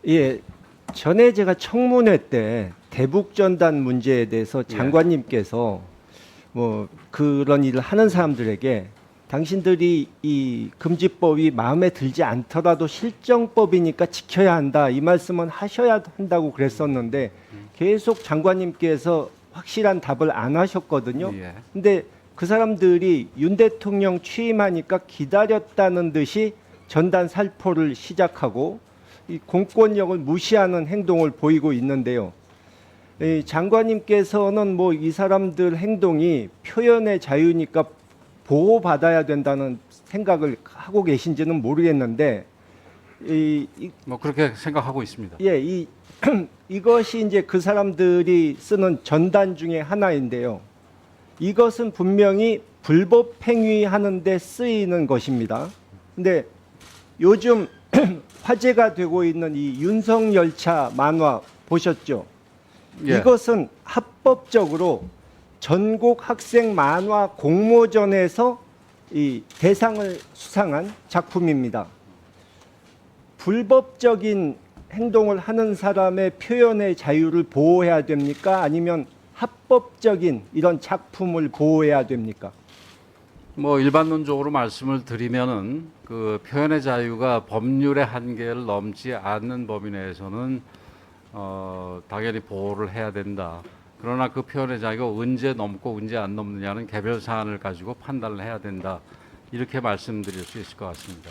예, 전에 제가 청문회 때 대북전단 문제에 대해서 장관님께서 뭐 그런 일을 하는 사람들에게 당신들이 이 금지법이 마음에 들지 않더라도 실정법이니까 지켜야 한다 이 말씀은 하셔야 한다고 그랬었는데 계속 장관님께서 확실한 답을 안 하셨거든요. 예. 근데 그 사람들이 윤 대통령 취임하니까 기다렸다는 듯이 전단 살포를 시작하고 이 공권력을 무시하는 행동을 보이고 있는데요. 이 장관님께서는 뭐 이 사람들 행동이 표현의 자유니까 보호받아야 된다는 생각을 하고 계신지는 모르겠는데 뭐 그렇게 생각하고 있습니다. 이 이것이 이제 그 사람들이 쓰는 전단 중에 하나인데요. 이것은 분명히 불법 행위하는데 쓰이는 것입니다. 근데 요즘 화제가 되고 있는 이 윤석열차 만화 보셨죠? 예. 이것은 합법적으로 전국 학생 만화 공모전에서 이 대상을 수상한 작품입니다. 불법적인 행동을 하는 사람의 표현의 자유를 보호해야 됩니까? 아니면 합법적인 이런 작품을 보호해야 됩니까? 뭐 일반론적으로 말씀을 드리면은 그 표현의 자유가 법률의 한계를 넘지 않는 범위 내에서는 당연히 보호를 해야 된다. 그러나 그 표현의 자유가 언제 넘고 언제 안 넘느냐는 개별 사안을 가지고 판단을 해야 된다. 이렇게 말씀드릴 수 있을 것 같습니다.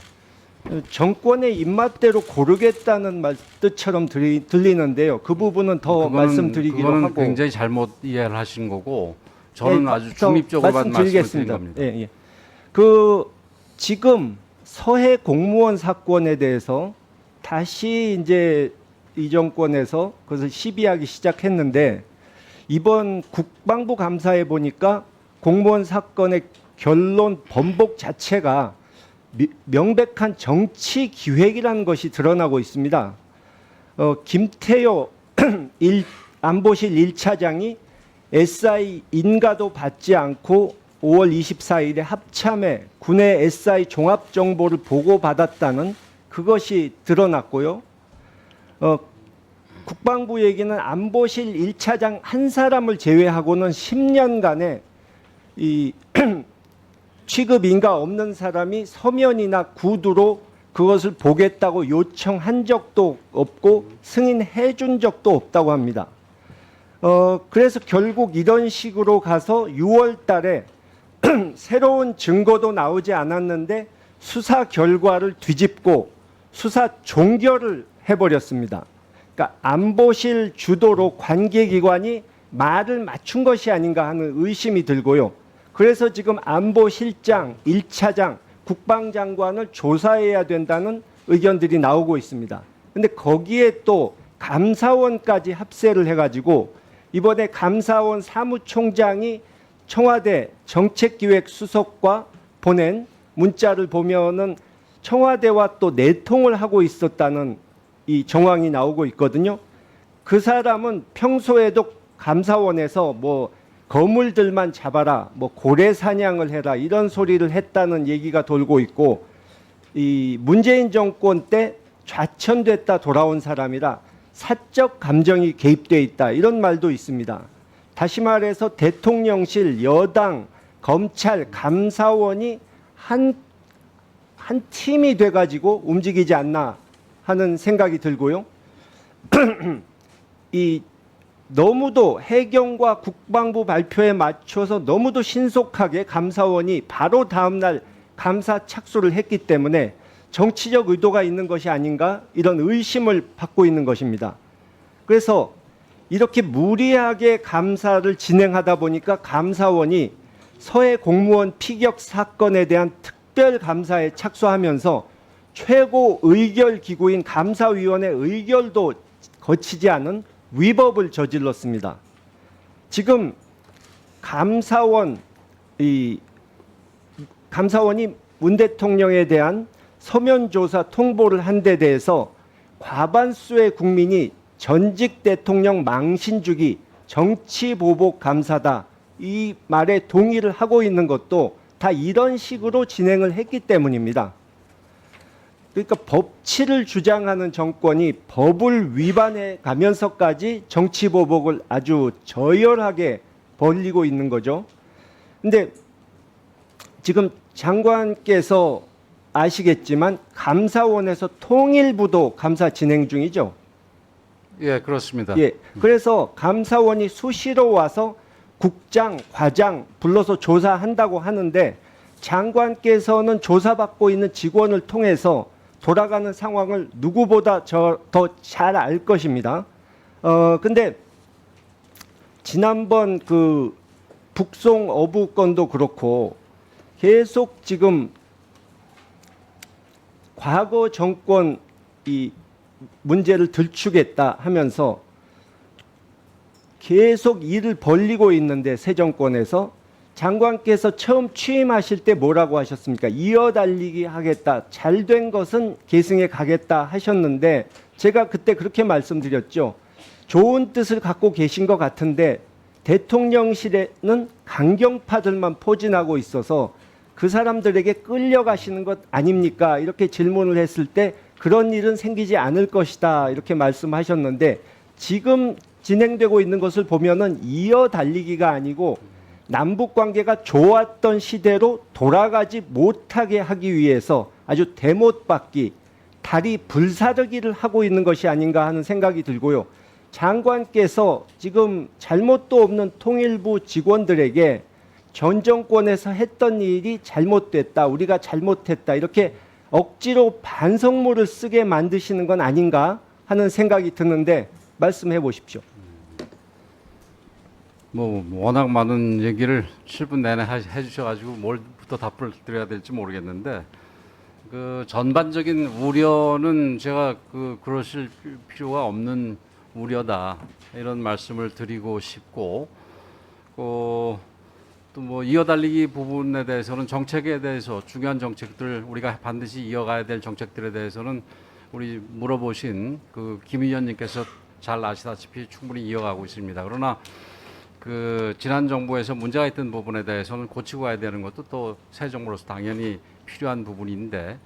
정권의 입맛대로 고르겠다는 뜻처럼 들리는데요. 그 부분은 더 말씀드리기로 그거는 하고 굉장히 잘못 이해를 하신 거고 저는 예, 아주 더 중립적으로만 말씀을 드린 말씀드리겠습니다. 겁니다. 예. 그 지금 서해 공무원 사건에 대해서 다시 이제 이 정권에서 그것을 시비하기 시작했는데 이번 국방부 감사에 보니까 공무원 사건의 결론 번복 자체가 명백한 정치 기획이라는 것이 드러나고 있습니다. 김태효 안보실 1차장이 SI 인가도 받지 않고 5월 24일에 합참에 군의 SI 종합 정보를 보고받았다는 그것이 드러났고요. 국방부 얘기는 안보실 1차장 한 사람을 제외하고는 10년간에 이 취급 인가 없는 사람이 서면이나 구두로 그것을 보겠다고 요청한 적도 없고 승인해 준 적도 없다고 합니다. 그래서 결국 이런 식으로 가서 6월 달에 새로운 증거도 나오지 않았는데 수사 결과를 뒤집고 수사 종결을 해버렸습니다. 그러니까 안보실 주도로 관계기관이 말을 맞춘 것이 아닌가 하는 의심이 들고요. 그래서 지금 안보실장, 1차장, 국방장관을 조사해야 된다는 의견들이 나오고 있습니다. 그런데 거기에 또 감사원까지 합세를 해가지고 이번에 감사원 사무총장이 청와대 정책기획수석과 보낸 문자를 보면은 청와대와 또 내통을 하고 있었다는 이 정황이 나오고 있거든요. 그 사람은 평소에도 감사원에서 뭐 거물들만 잡아라, 뭐 고래 사냥을 해라 이런 소리를 했다는 얘기가 돌고 있고 이 문재인 정권 때 좌천됐다 돌아온 사람이라 사적 감정이 개입돼 있다 이런 말도 있습니다. 다시 말해서 대통령실, 여당, 검찰, 감사원이 한 팀이 돼가지고 움직이지 않나 하는 생각이 들고요. 이 너무도 해경과 국방부 발표에 맞춰서 너무도 신속하게 감사원이 바로 다음 날 감사 착수를 했기 때문에 정치적 의도가 있는 것이 아닌가 이런 의심을 받고 있는 것입니다. 그래서 이렇게 무리하게 감사를 진행하다 보니까 감사원이 서해 공무원 피격 사건에 대한 특별 감사에 착수하면서 최고 의결 기구인 감사위원회 의결도 거치지 않은 위법을 저질렀습니다. 지금 감사원이 문 대통령에 대한 서면 조사 통보를 한 데 대해서 과반수의 국민이 전직 대통령 망신주기 정치보복 감사다 이 말에 동의를 하고 있는 것도 다 이런 식으로 진행을 했기 때문입니다. 그러니까 법치를 주장하는 정권이 법을 위반해 가면서까지 정치 보복을 아주 저열하게 벌이고 있는 거죠. 근데 지금 장관께서 아시겠지만 감사원에서 통일부도 감사 진행 중이죠. 예, 그렇습니다. 예. 그래서 감사원이 수시로 와서 국장, 과장 불러서 조사한다고 하는데 장관께서는 조사받고 있는 직원을 통해서 돌아가는 상황을 누구보다 더 잘 알 것입니다. 근데 지난번 그 북송 어부 건도 그렇고 계속 지금 과거 정권 이 문제를 들추겠다 하면서 계속 일을 벌리고 있는데 새 정권에서 장관께서 처음 취임하실 때 뭐라고 하셨습니까? 이어달리기 하겠다. 잘된 것은 계승해 가겠다 하셨는데 제가 그때 그렇게 말씀드렸죠. 좋은 뜻을 갖고 계신 것 같은데 대통령실에는 강경파들만 포진하고 있어서 그 사람들에게 끌려가시는 것 아닙니까? 이렇게 질문을 했을 때 그런 일은 생기지 않을 것이다. 이렇게 말씀하셨는데 지금 진행되고 있는 것을 보면은 이어달리기가 아니고 남북 관계가 좋았던 시대로 돌아가지 못하게 하기 위해서 아주 대못받기, 다리 불사르기를 하고 있는 것이 아닌가 하는 생각이 들고요. 장관께서 지금 잘못도 없는 통일부 직원들에게 전 정권에서 했던 일이 잘못됐다, 우리가 잘못했다 이렇게 억지로 반성문을 쓰게 만드시는 건 아닌가 하는 생각이 드는데 말씀해 보십시오. 뭐 워낙 많은 얘기를 7분 내내 해주셔가지고 뭘부터 답을 드려야 될지 모르겠는데 그 전반적인 우려는 제가 그러실 필요가 없는 우려다 이런 말씀을 드리고 싶고 또 뭐 이어달리기 부분에 대해서는 정책에 대해서 중요한 정책들 우리가 반드시 이어가야 될 정책들에 대해서는 우리 물어보신 그 김 의원님께서 잘 아시다시피 충분히 이어가고 있습니다. 그러나 그 지난 정부에서 문제가 있던 부분에 대해서는 고치고 가야 되는 것도 또 새 정부로서 당연히 필요한 부분인데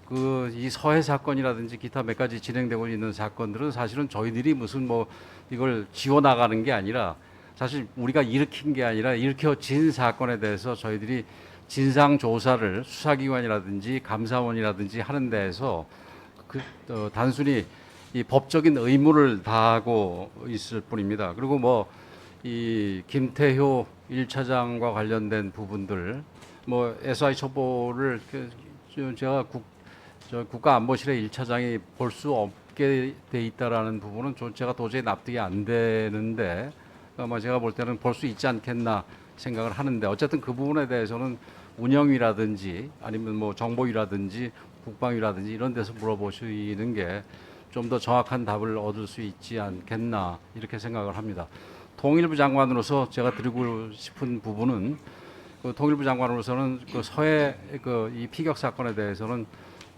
그 이 서해 사건이라든지 기타 몇 가지 진행되고 있는 사건들은 사실은 저희들이 무슨 뭐 이걸 지워 나가는 게 아니라 사실 우리가 일으킨 게 아니라 일으켜진 사건에 대해서 저희들이 진상 조사를 수사기관이라든지 감사원이라든지 하는 데에서 단순히 이 법적인 의무를 다하고 있을 뿐입니다. 그리고 뭐 이 김태효 1차장과 관련된 부분들 뭐 SI 첩보를 제가 국가안보실의 1차장이 볼 수 없게 돼 있다라는 부분은 제가 도저히 납득이 안 되는데 아마 제가 볼 때는 볼 수 있지 않겠나 생각을 하는데 어쨌든 그 부분에 대해서는 운영위라든지 아니면 뭐 정보위라든지 국방위라든지 이런 데서 물어보시는 게 좀 더 정확한 답을 얻을 수 있지 않겠나 이렇게 생각을 합니다. 통일부 장관으로서 제가 드리고 싶은 부분은 통일부 장관으로서는 서해 이 피격 사건에 대해서는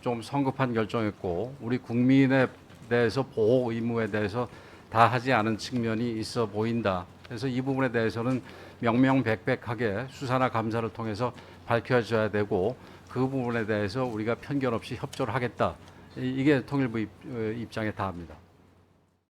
좀 성급한 결정했고 우리 국민에 대해서 보호 의무에 대해서 다 하지 않은 측면이 있어 보인다. 그래서 이 부분에 대해서는 명명백백하게 수사나 감사를 통해서 밝혀져야 되고 그 부분에 대해서 우리가 편견 없이 협조를 하겠다. 이게 통일부 입장에 다합니다.